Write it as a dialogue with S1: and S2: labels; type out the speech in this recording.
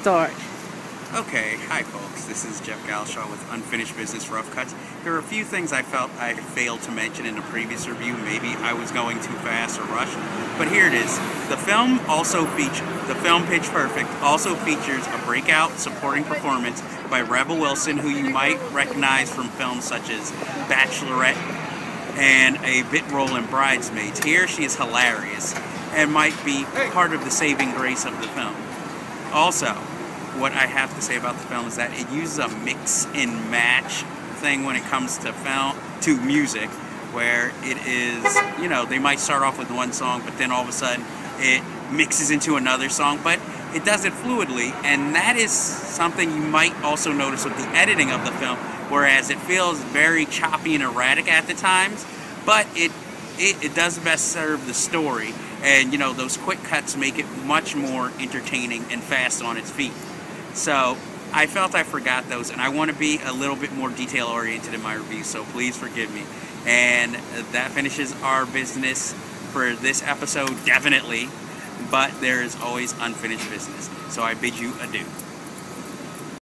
S1: start.
S2: Okay, hi folks, this is Jeff Galshaw with Unfinished Business Rough Cuts. There are a few things I felt I failed to mention in a previous review. Maybe I was going too fast or rushed, but here it is. The film Pitch Perfect also features a breakout supporting performance by Rebel Wilson, who you might recognize from films such as Bachelorette and a bit role in Bridesmaids. Here she is hilarious and might be part of the saving grace of the film. Also, what I have to say about the film is that it uses a mix and match thing when it comes to music, where it is, they might start off with one song, but then all of a sudden it mixes into another song, but it does it fluidly, and that is something you might also notice with the editing of the film, whereas it feels very choppy and erratic at the times, but it does best serve the story, and those quick cuts make it much more entertaining and fast on its feet. So I felt I forgot those, and I want to be a little bit more detail oriented in my review, so please forgive me. And that finishes our business for this episode, definitely, but there is always unfinished business. So I bid you adieu.